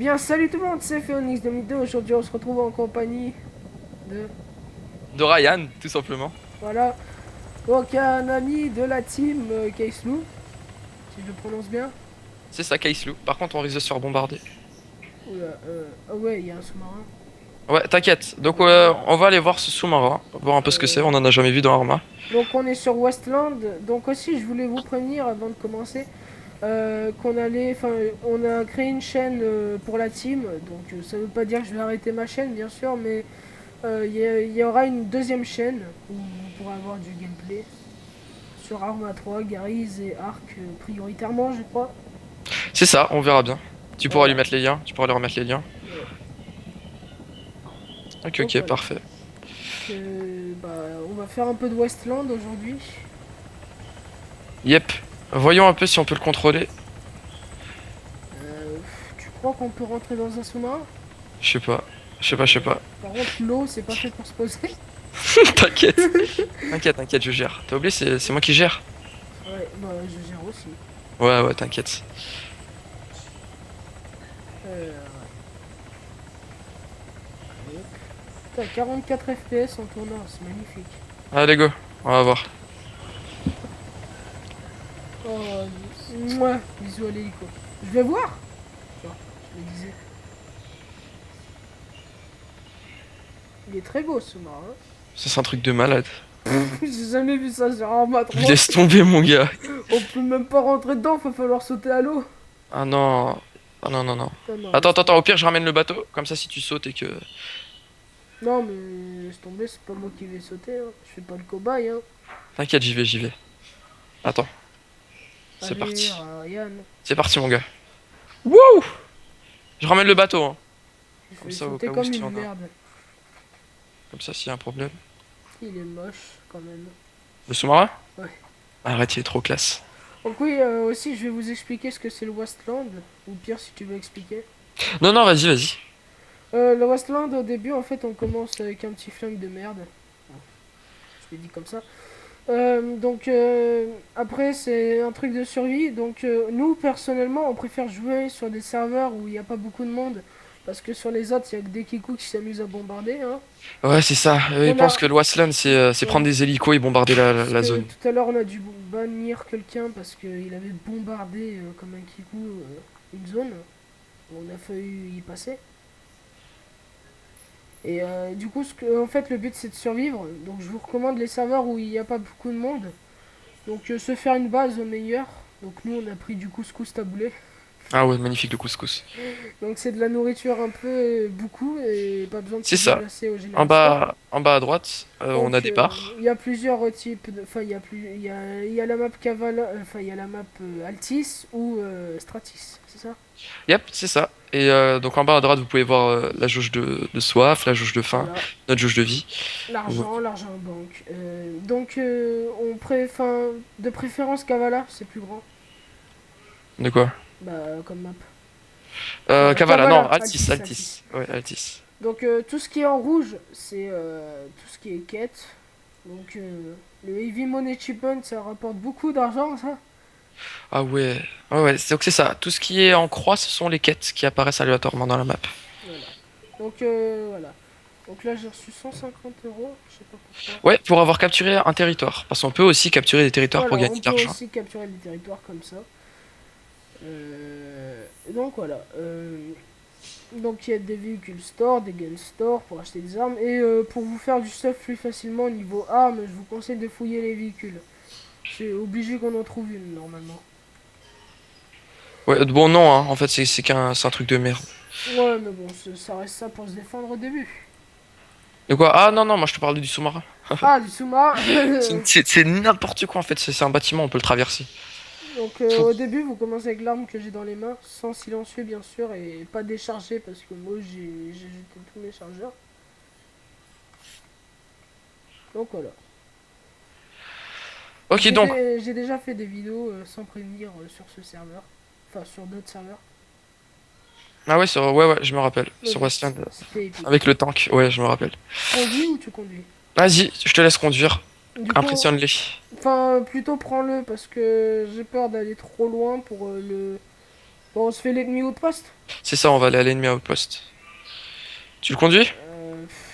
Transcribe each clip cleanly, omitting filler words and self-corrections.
bien, salut tout le monde, c'est Phoenix 2002. Aujourd'hui, on se retrouve en compagnie de. De Ryan, tout simplement. Voilà. Donc, il y a un ami de la team, Kaislou, si je le prononce bien. C'est ça, Kaislou. Par contre, on risque de se faire bombarder. Oula, ah ouais, il y a un sous-marin. Ouais, t'inquiète. Donc, Ok. on va aller voir ce sous-marin, voir un peu ce que c'est. On en a jamais vu dans Arma. Donc, on est sur Westland. Donc, aussi, je voulais vous prévenir avant de commencer qu'on allait. Enfin, on a créé une chaîne pour la team. Donc, ça veut pas dire que je vais arrêter ma chaîne, bien sûr, mais il y aura une deuxième chaîne où vous pourrez avoir du gameplay sur Arma 3, Garry's et Arc prioritairement, je crois. C'est ça, on verra bien. Tu pourras lui Voilà. mettre les liens. Tu pourras lui remettre les liens. Ouais. Ok, Donc ok, voilà. parfait. Bah, on va faire un peu de Westland aujourd'hui. Yep. Voyons un peu si on peut le contrôler. Tu crois qu'on peut rentrer dans un sous-marin? Je sais pas. Je sais pas. Par contre, l'eau, c'est pas fait pour se poser. T'inquiète. T'inquiète, t'inquiète, je gère. T'as oublié, c'est moi qui gère. Ouais, bah, je gère aussi. Ouais, ouais, t'inquiète. Hop. Putain, 44 FPS en tournant, c'est magnifique. Allez, go. On va voir. Oh, mouah, bisous à l'hélico. Je vais voir. Bon, je le disais. Il est très beau ce sous-marin. Ça, c'est un truc de malade. J'ai jamais vu ça sur Arma 3. Laisse tomber, mon gars. On peut même pas rentrer dedans, va falloir sauter à l'eau. Ah non. Ah non, non, non. Non, non, Attends, laisse attends, attends. tomber. Au pire, je ramène le bateau. Comme ça, si tu sautes et que. Non, mais laisse tomber, c'est pas moi qui vais sauter. Hein. Je fais pas le cobaye. Hein. T'inquiète, j'y vais, j'y vais. Attends, c'est Allez, parti. Ryan, C'est parti, mon gars. Wouh! Je ramène le bateau, hein. je Comme vais ça, au sauter cas où comme s'il y une en a. merde. Comme ça, s'il y a un problème. Il est moche quand même. Le sous-marin? Ouais. Arrête, il est trop classe. Donc oui, aussi je vais vous expliquer ce que c'est le Westland, ou pire si tu veux expliquer. Non, non, vas-y, vas-y. Le Westland au début en fait on commence avec un petit flingue de merde. Je l'ai dit comme ça. Après c'est un truc de survie. Donc nous personnellement on préfère jouer sur des serveurs où il n'y a pas beaucoup de monde. Parce que sur les autres il y a que des kikous qui s'amusent à bombarder. Hein. Ouais, c'est ça. Ils On pensent a... que le Wasteland, c'est Ouais. prendre des hélicos et bombarder Parce la que zone. tout à l'heure on a dû bannir quelqu'un parce qu'il avait bombardé comme un kikou une zone. On a failli y passer. Et du coup, en fait, le but c'est de survivre. Donc, je vous recommande les serveurs où il n'y a pas beaucoup de monde. Donc, se faire une base au meilleur. Donc, nous, on a pris du couscous taboulé. Ah ouais, magnifique le couscous. Donc, c'est de la nourriture un peu beaucoup et pas besoin de se C'est ça. déplacer au General Store. En bas à droite, on a Donc, des bars. il y a plusieurs types de. Enfin, il y a la map Cavala. Enfin, il y a la map Altis ou Stratis, c'est ça? Yep, c'est ça. Et donc en bas à droite, vous pouvez voir la jauge de soif, la jauge de faim, Voilà. notre jauge de vie. Ouais. L'argent en banque. Enfin, de préférence Cavala, c'est plus grand. De quoi? Bah, comme map. Enfin, Kavala, non, Kavala, Altis, Altis, Altis. Altis. Ouais, Altis. Donc, tout ce qui est en rouge, c'est tout ce qui est quête. Donc, le Heavy Money Shipment, ça rapporte beaucoup d'argent, ça. Ah ouais, ouais, ouais, donc c'est ça. Tout ce qui est en croix, ce sont les quêtes qui apparaissent aléatoirement dans la map. Voilà. Donc, voilà. Donc là, j'ai reçu 150 euros. Je sais pas pourquoi. Ouais, pour avoir capturé un territoire. Parce qu'on peut aussi capturer des territoires pour Voilà, on gagner de peut l'argent. aussi capturer des territoires comme ça. Donc, voilà. Donc il y a des véhicules store, des gun store pour acheter des armes. Et pour vous faire du stuff plus facilement au niveau armes, je vous conseille de fouiller les véhicules. C'est obligé qu'on en trouve une normalement. Ouais, bon, non, hein, en fait, c'est un truc de merde. Ouais, mais bon, ça reste ça pour se défendre au début. De quoi? Ah non, non, moi je te parlais du sous-marin. Ah, du sous-marin. C'est n'importe quoi en fait, c'est un bâtiment, on peut le traverser. Donc Faut- au début, vous commencez avec l'arme que j'ai dans les mains, sans silencieux bien sûr, et pas déchargé parce que moi j'ai jeté tous mes chargeurs. Donc voilà. Ok, donc. J'ai déjà fait des vidéos sans prévenir sur ce serveur. Enfin, sur d'autres serveurs. Ah ouais, ouais, ouais, je me rappelle. Mais Sur bon, Westland, c'était épique. avec le tank, ouais, je me rappelle. Je conduis ou tu conduis? Vas-y, je te laisse conduire. Du coup, Impressionne-les. enfin, plutôt prends-le parce que j'ai peur d'aller trop loin pour le. Bon, on se fait l'ennemi au poste. C'est ça, on va aller à l'ennemi outpost. Tu le conduis?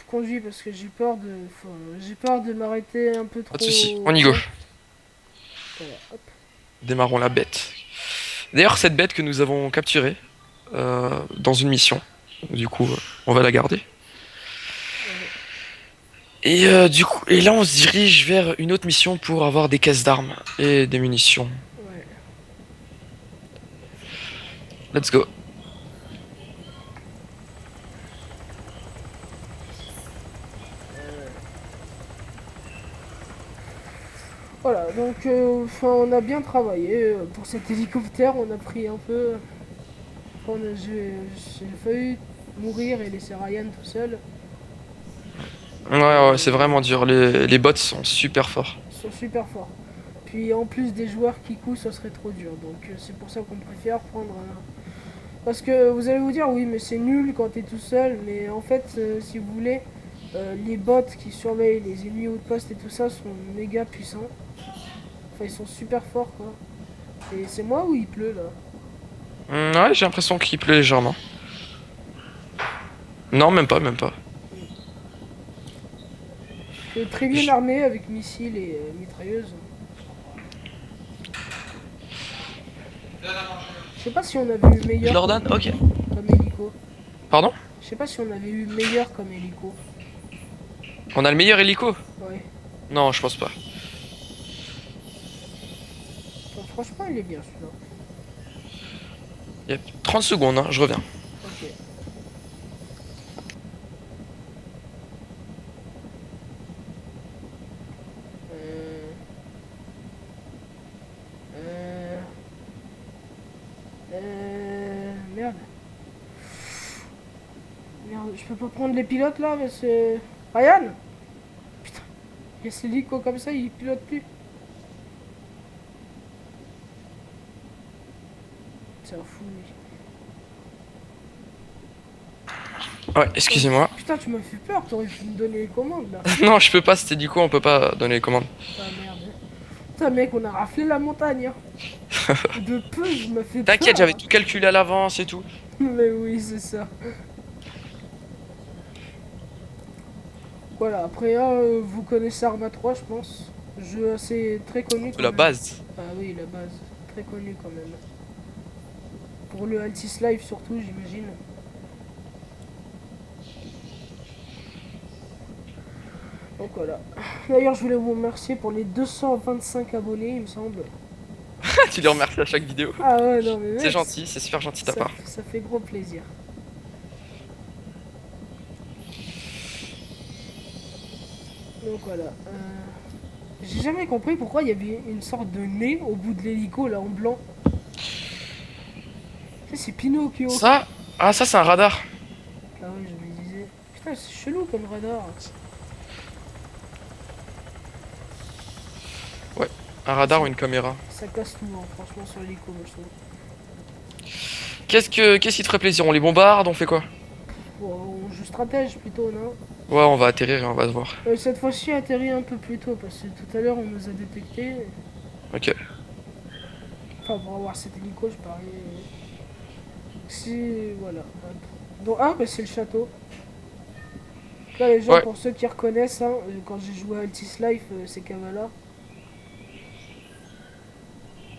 Conduis parce que j'ai peur de m'arrêter un peu Pas de soucis, trop on y go. loin. Voilà, hop. Démarrons la bête. D'ailleurs, cette bête que nous avons capturée dans une mission, du coup, on va la garder. Ouais, Et du coup, et là, on se dirige vers une autre mission pour avoir des caisses d'armes et des munitions. ouais. Let's go. Euh, Voilà, donc on a bien travaillé pour cet hélicoptère. On a pris un peu. J'ai failli mourir et laisser Ryan tout seul. Ouais, ouais, c'est vraiment Euh, dur. Les bots sont super forts. Ils sont super forts. Puis en plus des joueurs qui coulent, ça serait trop dur. Donc c'est pour ça qu'on préfère prendre un. Parce que vous allez vous dire, oui, mais c'est nul quand t'es tout seul. Mais en fait, si vous voulez, les bots qui surveillent les ennemis outposts et tout ça sont méga puissants. Enfin, ils sont super forts, quoi. Et c'est moi où il pleut, là. Ouais, j'ai l'impression qu'il pleut légèrement. Non, même pas, même pas. Je suis très bien Je- armé avec missiles et mitrailleuses. Je sais pas si on avait eu Je meilleur leur donne? Ok. comme hélico. Pardon? Je sais pas si on avait eu meilleur comme hélico. On a le meilleur hélico? Ouais. Non, je pense pas. Enfin, franchement, il est bien celui-là. Il y a 30 secondes, hein, je reviens. Ok. Euh, euh, Merde. Merde, je peux pas prendre les pilotes là, mais c'est. Ryan. Putain, il y a ces hélicos comme ça, il pilote plus. C'est un fou, lui. Ouais, Oh, excusez-moi. putain, tu m'as fait peur, t'aurais pu me donner les commandes là. Non, je peux pas, c'était du coup, on peut pas donner les commandes. Putain, merde. Putain, mec, on a raflé la montagne. Hein. De peu, je me fais T'inquiète, peur. j'avais tout calculé à l'avance et tout. Mais oui, c'est ça. Voilà, après, vous connaissez Arma 3, je pense. Jeu assez très connu De quand la même. base. Ah oui, la base. Très connu quand même. Pour le Altis Live surtout, j'imagine. Donc voilà. D'ailleurs, je voulais vous remercier pour les 225 abonnés, il me semble. Tu les remercies à chaque vidéo. Ah ouais, non mais C'est mec, gentil, c'est super gentil de ta part. ça fait gros plaisir. Donc voilà. J'ai jamais compris pourquoi il y avait une sorte de nez au bout de l'hélico là en blanc. Ça, c'est Pinocchio. Ça, ah ça c'est un radar. Ah ouais, je me disais. Putain, c'est chelou comme radar. Ouais, un radar ou une caméra. Ça casse tout, hein, franchement, sur l'hélico, moi je trouve. Qu'est-ce qui te ferait plaisir? On les bombarde, on fait quoi? Bon, on joue stratège plutôt, non? Ouais, on va atterrir et on va se voir. Cette fois-ci, atterri un peu plus tôt parce que tout à l'heure on nous a détectés. Ok. Enfin, pour avoir cet hélico, je parie. Si, voilà. Donc, ah, bah, c'est le château. Là, les gens, Ouais, pour ceux qui reconnaissent, hein, quand j'ai joué à Altis Life, c'est Kavala.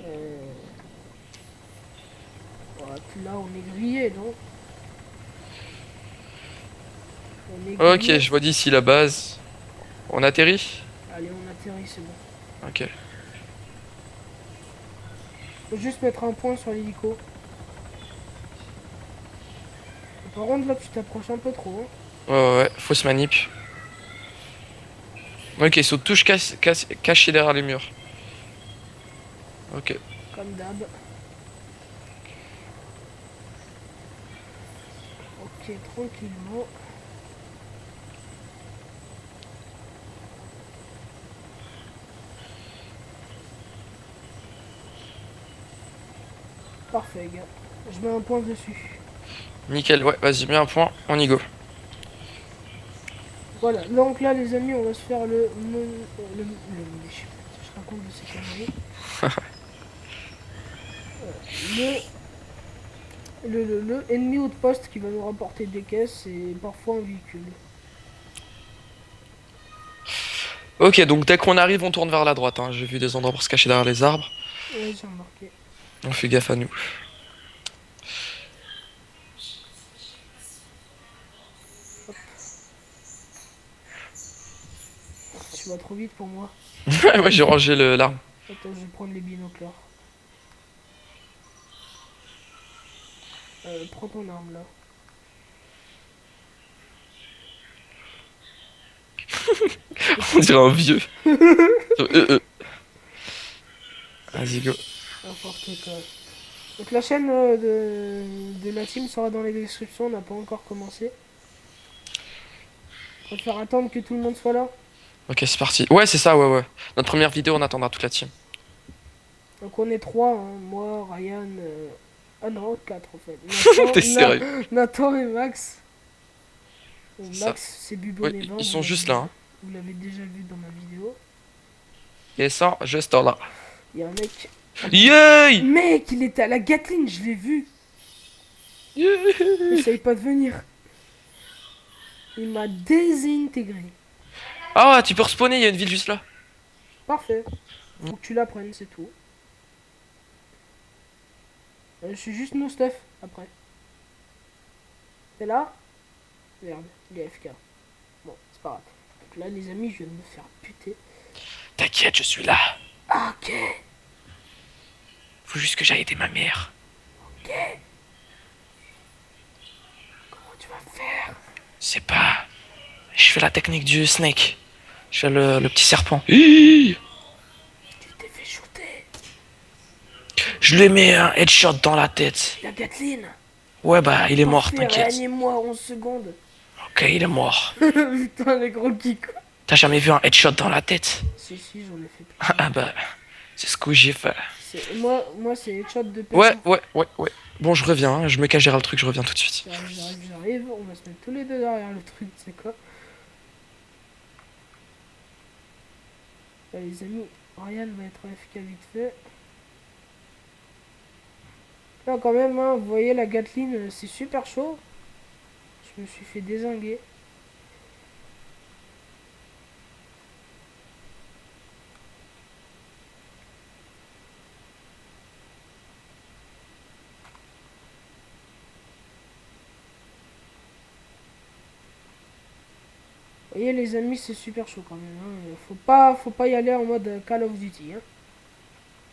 Euh, voilà, puis là, on est grillé, non? On est ok, grillé. je vois d'ici la base. On atterrit? Allez, on atterrit, c'est bon. Ok. Faut juste mettre un point sur l'hélico. Par contre, là, tu t'approches un peu trop. Hein. Ouais, fausse manip. Ok, ils sont tous cachés derrière les murs. Ok. Comme d'hab. Ok, tranquillement. Parfait, gars. Je mets un point dessus. Nickel, ouais, vas-y, mets un point, on y go. Voilà, donc là, les amis, on va se faire je raconte de ces conneries. Le le ennemi outpost qui va nous rapporter des caisses et parfois un véhicule. Ok, donc dès qu'on arrive, on tourne vers la droite. Hein. J'ai vu des endroits pour se cacher derrière les arbres. Ouais, j'ai remarqué. On fait gaffe à nous. Hop. Tu vas trop vite pour moi. Ouais, j'ai rangé l'arme. Attends, je vais prendre les binoclars. Prends ton arme là. On dirait un vieux. Vas-y, go. N'importe quoi. Donc la chaîne de la team sera dans les descriptions, on n'a pas encore commencé. On va faire attendre que tout le monde soit là. Ok, c'est parti. Ouais, c'est ça, ouais, ouais. Notre première vidéo, on attendra toute la team. Donc on est trois, hein. Moi, Ryan... Ah non, quatre en fait. T'es sérieux? Nathan et Max. Ça. Max, c'est Ouais, Bubon et 20, ils sont juste là. Hein. vous l'avez déjà vu dans ma vidéo. Et ça, juste là. Il y a un mec... Yay! Mec, il était à la Gatling, je l'ai vu. Essaye pas de venir. Il m'a désintégré. Ah, tu peux respawner, il y a une ville juste là. Parfait. Faut que tu la prennes, c'est tout. Je suis juste no stuff après. T'es là? Merde, il est AFK. Bon, c'est pas grave. Donc là, les amis, je viens de me faire buter. T'inquiète, je suis là. Ok, Faut juste que j'aille aider ma mère. ok. Comment tu vas faire? Je sais pas. Je fais la technique du snake. Je fais le petit serpent. Hi. Tu t'es fait shooter. Je lui mets un headshot dans la tête. La Gatling. Ouais, bah, il est mort, Parfait, t'inquiète. réanime-moi 11 secondes. Ok, il est mort. Putain, les gros kicks. T'as jamais vu un headshot dans la tête? Si, si, j'en ai fait Ah plusieurs. bah, c'est ce que j'ai fait. Moi c'est headshot de Ouais, PK. ouais, ouais, ouais. Bon, je reviens, hein, je me cache derrière le truc, je reviens tout de suite. J'arrive. On va se mettre tous les deux derrière le truc, c'est quoi? Là, les amis, Ryan va être AFK vite fait. Là, quand même, hein, vous voyez, la Gatling, c'est super chaud. Je me suis fait dézinguer. Vous voyez, les amis, c'est super chaud quand même. Hein. Faut pas y aller en mode Call of Duty. Hein.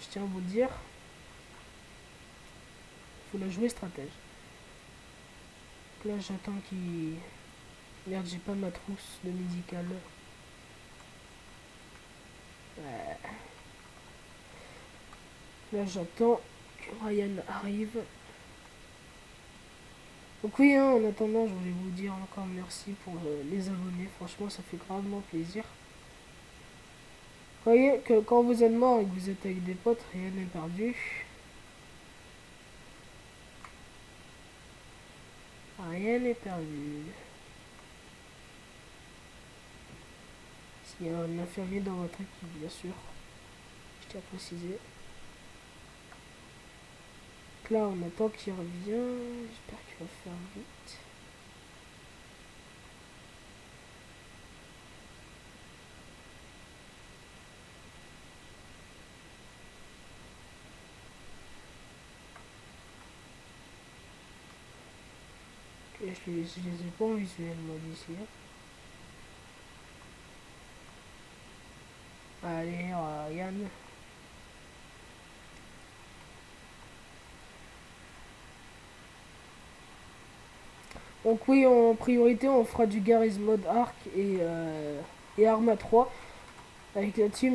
Je tiens à vous le dire. Faut la jouer stratège. Donc là, j'attends qu'il... Merde, j'ai pas ma trousse de médical. Ouais. Là, j'attends que Ryan arrive. Donc oui, hein, en attendant, je voulais vous dire encore merci pour les abonnés. Franchement, ça fait gravement plaisir. Vous voyez que quand vous êtes mort et que vous êtes avec des potes, rien n'est perdu. Rien n'est perdu. S'il y a un infirmier dans votre équipe, bien sûr. Je tiens à préciser. Donc là, on attend qu'il revienne. J'espère qu'il va faire vite. Ok, je les ai pas en visuel, moi, d'ici. Hein. Allez, Yann. Donc oui, en priorité, on fera du Garry's Mod Arc et Arma 3 avec la team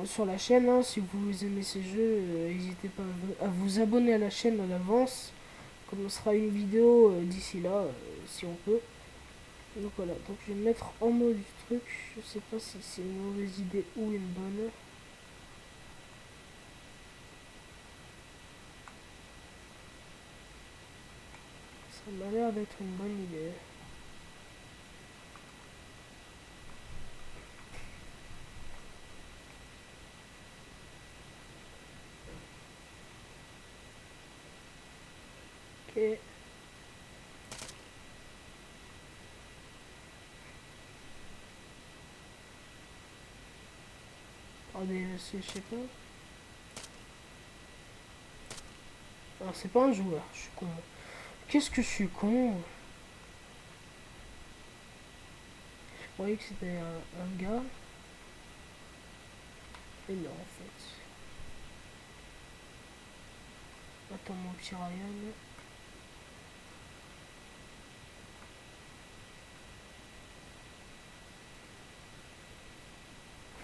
sur la chaîne. Hein. Si vous aimez ces jeux, n'hésitez pas à vous abonner à la chaîne en avance. Comme on sera une vidéo d'ici là, si on peut. Donc voilà, donc je vais me mettre en mode du truc. Je sais pas si c'est une mauvaise idée ou une bonne. Ça m'a l'air d'être une bonne idée. Ok. Attendez, je sais pas. Alors, c'est pas un joueur, je suis con. Qu'est-ce que je suis con? Je croyais que c'était un gars. Et non, en fait. Attends, mon petit Ryan.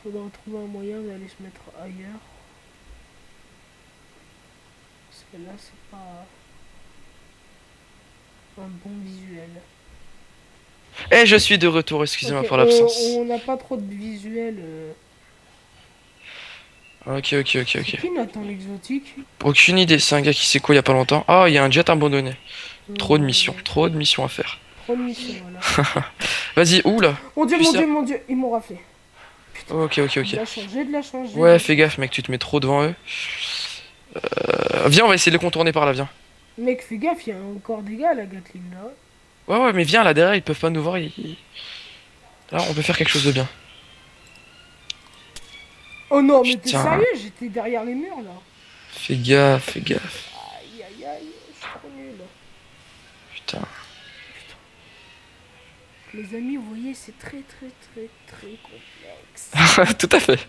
Faudra trouver un moyen d'aller se mettre ailleurs. Parce que là, c'est pas un bon visuel. Eh, je suis de retour, excusez-moi Ok, pour l'absence. on n'a pas trop de visuel. Ok, ok, ok, C'est ok. qui Nathan l'exotique? Aucune idée, c'est un gars qui s'est quoi il y a pas longtemps. Ah, il y a un jet abandonné. Euh, Trop de missions à faire. Trop de missions, voilà. Vas-y, où là? Mon dieu, Tu mon sais? dieu, mon dieu, ils m'ont raflé. Ok, ok, De ok. la changer, de la changer, de Ouais, la fais changer. gaffe, mec, tu te mets trop devant eux. Viens, on va essayer de les contourner par là, viens. Mec, fais gaffe, il y a encore des gars à la Gatling là. Ouais, ouais, mais viens là derrière, ils peuvent pas nous voir. Là, on peut faire quelque chose de bien. Oh non, mais t'es Putain, sérieux? J'étais derrière les murs là. fais gaffe, fais gaffe. Aïe aïe aïe, je suis trop nul. Putain. Les amis, vous voyez, c'est très très très très complexe. Tout à fait.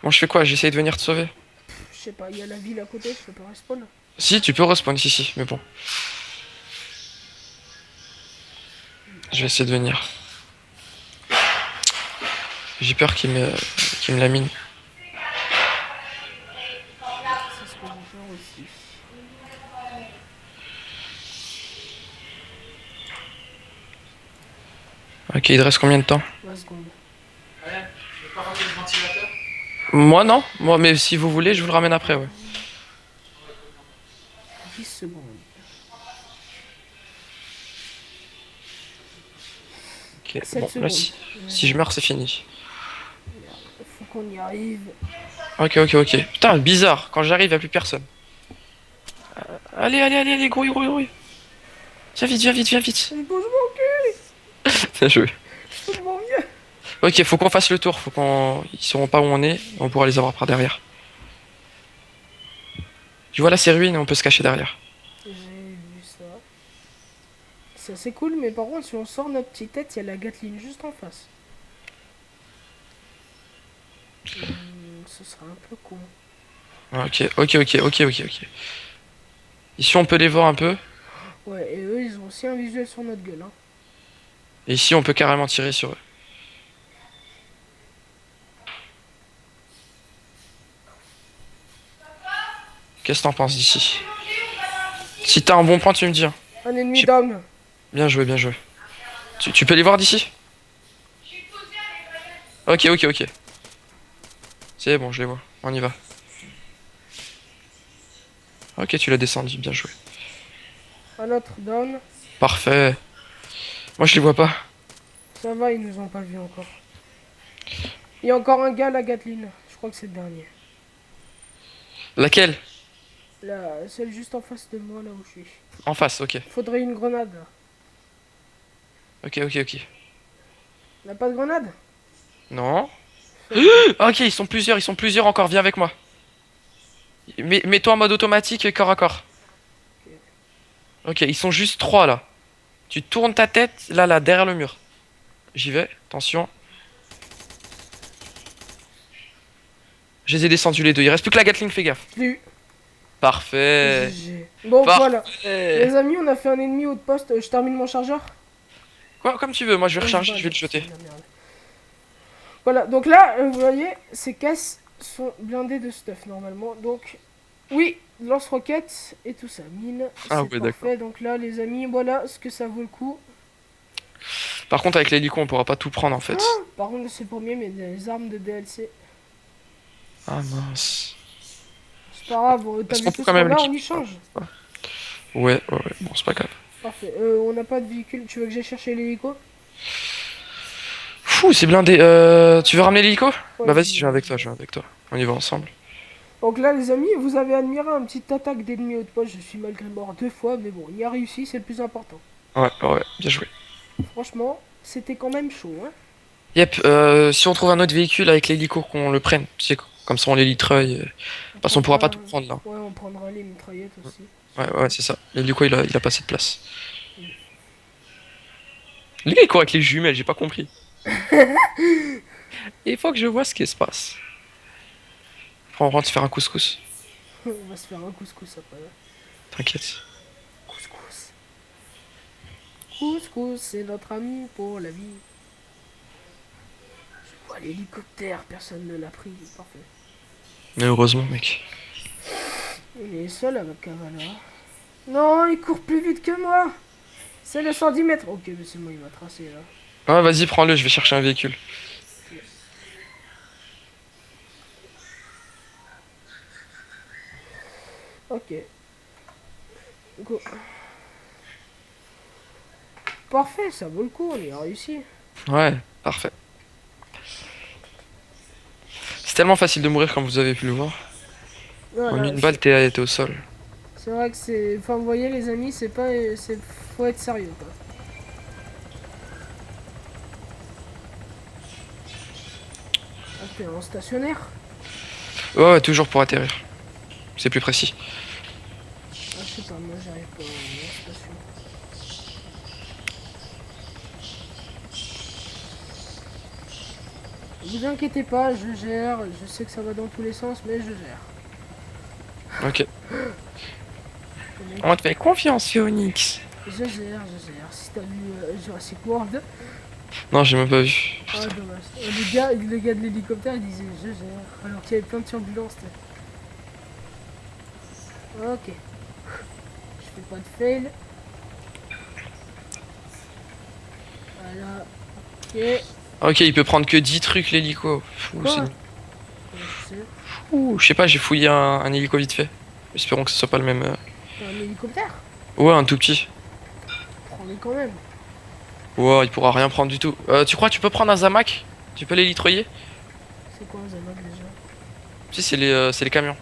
Bon, je fais quoi? J'essaye de venir te sauver. Je sais pas, il y a la ville à côté, je peux pas respawn. Si, tu peux respawn ici, si, mais bon. Je vais essayer de venir. J'ai peur qu'il me lamine. C'est ce que j'ai peur aussi. Ok, il te reste combien de temps? 20 secondes. Moi, non. Moi, mais si vous voulez, je vous le ramène après, ouais. 10 secondes. Ok, 7 bon, là, secondes. si je meurs, c'est fini. Faut qu'on y arrive. Ok, ok, ok. Putain, bizarre. Quand j'arrive, y'a plus personne. Allez, allez, allez, allez, grouille, grouille, grouille. Viens vite, viens vite, viens vite. Je bouge mon cul, Bien joué. je fais de mon mieux. Ok, faut qu'on fasse le tour. Faut qu'on. Ils sauront pas où on est. On pourra les avoir par derrière. Tu vois là, ces ruines, on peut se cacher derrière. J'ai vu ça. C'est assez cool, mais par contre, si on sort notre petite tête, il y a la Gatling juste en face. Ce sera un peu con. Ok, ok, ok, ok, ok, ok. Ici, on peut les voir un peu. Ouais, et eux, ils ont aussi un visuel sur notre gueule. Hein. Et ici, on peut carrément tirer sur eux. Qu'est-ce que t'en penses d'ici? Si t'as un bon point, tu me dis. Hein. Un ennemi J'ai- d'homme. Bien joué, bien joué. Tu peux les voir d'ici? Ok, ok, ok. C'est bon, je les vois. On y va. Ok, tu l'as descendu, bien joué. Un autre down. Parfait. Moi, je les vois pas. Ça va, ils nous ont pas vu encore. Il y a encore un gars à la Gatling. Je crois que c'est le dernier. Laquelle? Là, celle juste en face de moi, là où je suis. En face, ok. Faudrait une grenade, là. Ok, ok, ok. On n'a pas de grenade? Non. Ok, ils sont plusieurs encore, viens avec moi. Mets-toi en mode automatique, corps à corps. Ok, ils sont juste trois là. Tu tournes ta tête, là, derrière le mur. J'y vais, attention. Je les ai descendus les deux, il reste plus que la Gatling, fais gaffe. Je l'ai eu. Parfait. GG. Bon, voilà. Parfait. Les amis, on a fait un ennemi au poste. Je termine mon chargeur. Quoi, comme tu veux, moi je vais Oh, recharger, bah, je vais le jeter. c'est de la merde. Voilà, donc là, vous voyez, ces caisses sont blindées de stuff normalement. Donc, oui, lance-roquettes et tout ça. Mine, Ah c'est ouais, d'accord. parfait. Donc là, les amis, voilà ce que ça vaut le coup. Par contre, avec l'hélico, on pourra pas tout prendre en fait. Par contre, c'est le premier, mais des armes de DLC. Ah mince. C'est pas grave, t'as Est-ce vu qu'on peut tout ce quand qu'on même a, on l'équiper? y change. Ouais, ouais, ouais, bon, c'est pas grave. Parfait. On n'a pas de véhicule. Tu veux que j'aille chercher l'hélico? Fou, c'est blindé. Tu veux ramener l'hélico? Ouais, Bah vas-y, vas-y, je viens avec vas-y. toi, je viens avec toi. On y va ensemble. Donc là, les amis, vous avez admiré une petite attaque d'ennemis haut de poste. Je suis malgré mort 2 fois, mais bon, il a réussi, c'est le plus important. Ouais, ouais, bien joué. Franchement, c'était quand même chaud, hein. Yep, si on trouve un autre véhicule avec l'hélico, qu'on le prenne. Tu sais, comme ça on les litreuille. On Parce qu'on pourra pas prendra, tout prendre là. ouais, on prendra les mitraillettes aussi. Ouais, C'est ouais, bien. c'est ça. L'hélico, il a pas assez de place. Lui, il court avec les jumelles, j'ai pas compris. Il faut que je vois ce qui se passe. On rentre se faire un couscous. On va se faire un couscous après. T'inquiète. Couscous. Couscous, c'est notre ami pour la vie. Je vois l'hélicoptère, personne ne l'a pris. Parfait. Mais heureusement, mec. Il est seul avec Kavala. Non, il court plus vite que moi. C'est le 110 mètres. Ok, mais c'est moi, il m'a tracé là. Ouais, vas-y, prends-le, je vais chercher un véhicule. Ok. Go. Parfait, ça vaut le coup, on y a réussi. Ouais, parfait. C'est tellement facile de mourir comme vous avez pu le voir. En Voilà, une balle, t'es au sol. c'est vrai que c'est. Enfin, vous voyez, les amis, c'est pas. C'est... Faut être sérieux, quoi. Ah, t'es en stationnaire. Ouais, ouais, toujours pour atterrir. C'est plus précis. Ah, je sais pas, moi j'arrive pas en station. Vous inquiétez pas, je gère. Je sais que ça va dans tous les sens, mais je gère. Ok. Le mec, On te fait confiance, Phoenix. je gère, je gère. Si t'as vu Jurassic World. Non, j'ai même pas vu. Ah, Putain. dommage. Le gars de l'hélicoptère, il disait je gère. Alors qu'il y avait plein de turbulences. Ok. Je fais pas de fail. Voilà. Ok. Ok, il peut prendre que 10 trucs, l'hélico. Fou, c'est Quoi? nul. Comment tu sais? Ouh, je sais pas, j'ai fouillé un hélico vite fait. Espérons que ce soit pas le même. T'as un hélicoptère? Ouais, un tout petit. Prends-le quand même. Ouais, il pourra rien prendre du tout. Tu crois que tu peux prendre un Zamac? Tu peux les litroyer? C'est quoi un Zamac déjà? Tu sais, c'est les camions.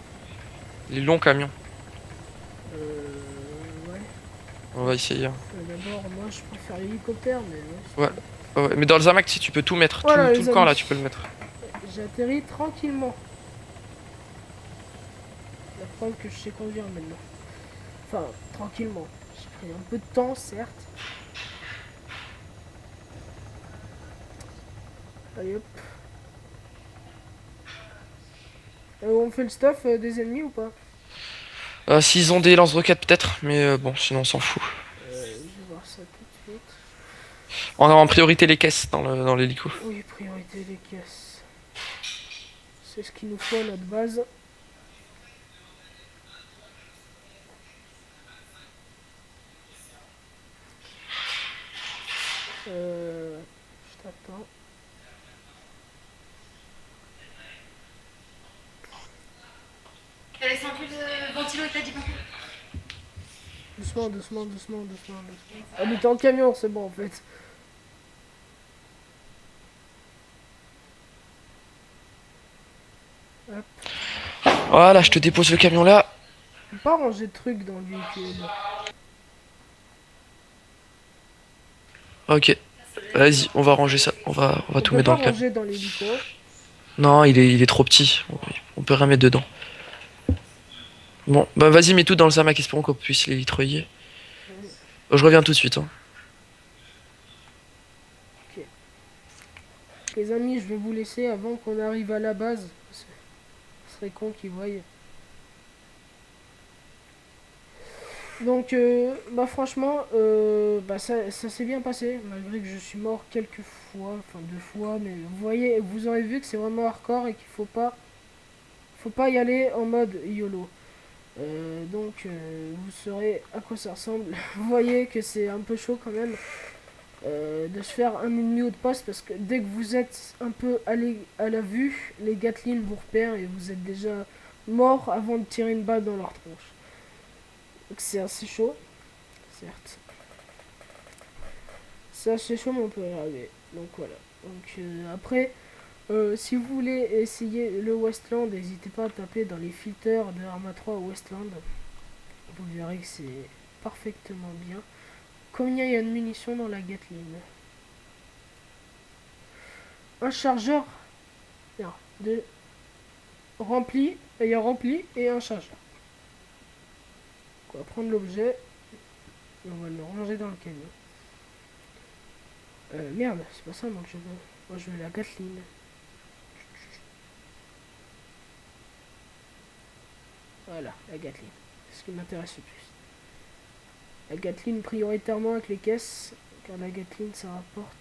Les longs camions. Ouais. On va essayer, hein. D'abord, moi je préfère l'hélicoptère, mais ouais, c'est Ouais. tout. Ouais, mais dans le Zamac, si tu peux tout mettre, tout, Voilà tout le les corps là, amis. tu peux le mettre. J'atterris tranquillement. La preuve que je sais conduire maintenant. Enfin, tranquillement. J'ai pris un peu de temps, certes. Allez hop. On fait le stuff des ennemis ou pas? S'ils ont des lance-roquettes, peut-être, mais bon, sinon on s'en fout. Je vais voir ça tout de suite. On a en priorité les caisses dans l'hélico. Oui, priorité des caisses. C'est ce qu'il nous faut à notre base. Je t'attends. T'as laissé un peu de ventilo et t'as dit bonjour. Doucement, doucement, doucement, doucement, doucement. Ah mais t'es en camion, c'est bon en fait. Hop. Voilà, je te dépose le camion là. On peut pas ranger de trucs dans le véhicule. Ok, vas-y, on va ranger ça. On va On tout peut mettre dans pas le camion. ranger dans l'hélico. Non, il est trop petit. On peut rien mettre dedans. Bon, bah vas-y, mets tout dans le Zamac, espérons qu'on puisse les litroyer. Je reviens tout de suite, hein. Ok. Les amis, je vais vous laisser avant qu'on arrive à la base. Ce serait con qu'ils voient. Donc, bah franchement, bah ça s'est bien passé, malgré que je suis mort quelques fois, enfin 2 fois, mais vous voyez, vous aurez vu que c'est vraiment hardcore et qu'il faut pas y aller en mode YOLO. Donc, vous saurez à quoi ça ressemble. Vous voyez que c'est un peu chaud quand même de se faire un ennemi haut de poste parce que dès que vous êtes un peu à la vue, les Gatling vous repèrent et vous êtes déjà mort avant de tirer une balle dans leur tronche. Donc c'est assez chaud, certes. C'est assez chaud, mais on peut y arriver. Donc voilà. Donc après, Si vous voulez essayer le Westland, n'hésitez pas à taper dans les filters de Arma 3 Westland. Vous verrez que c'est parfaitement bien. Combien il y a de munitions dans la Gatling? Un chargeur. Non, deux. Rempli. Il y a rempli et un chargeur. On va prendre l'objet. Et on va le ranger dans le camion. Merde, c'est pas ça moi que je veux. Moi je veux la Gatling. Voilà, la Gatling. C'est ce qui m'intéresse le plus. La Gatling prioritairement avec les caisses. Car la Gatling ça rapporte.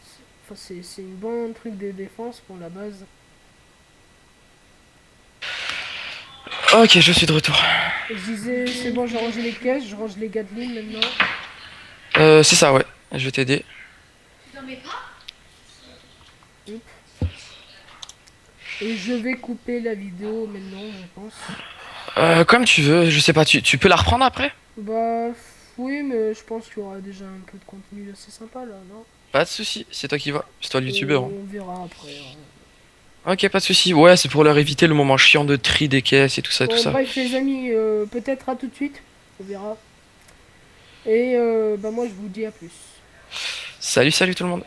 Enfin c'est une bonne truc de défense pour la base. Ok, je suis de retour. Je disais c'est bon j'ai rangé les caisses, je range les Gatling maintenant. C'est ça, ouais. Je vais t'aider. Tu t'en mets pas? Et je vais couper la vidéo maintenant je pense. Comme tu veux, je sais pas, tu peux la reprendre après? Bah oui mais je pense qu'il y aura déjà un peu de contenu assez sympa là, non? Pas de souci, c'est toi qui vas. C'est toi le youtubeur. Hein. On verra après. Hein. Ok, pas de souci. Ouais, c'est pour leur éviter le moment chiant de tri des caisses et tout ça, tout Bon ça. bref les amis, peut-être à tout de suite, on verra. Et bah moi je vous dis à plus. Salut, salut tout le monde.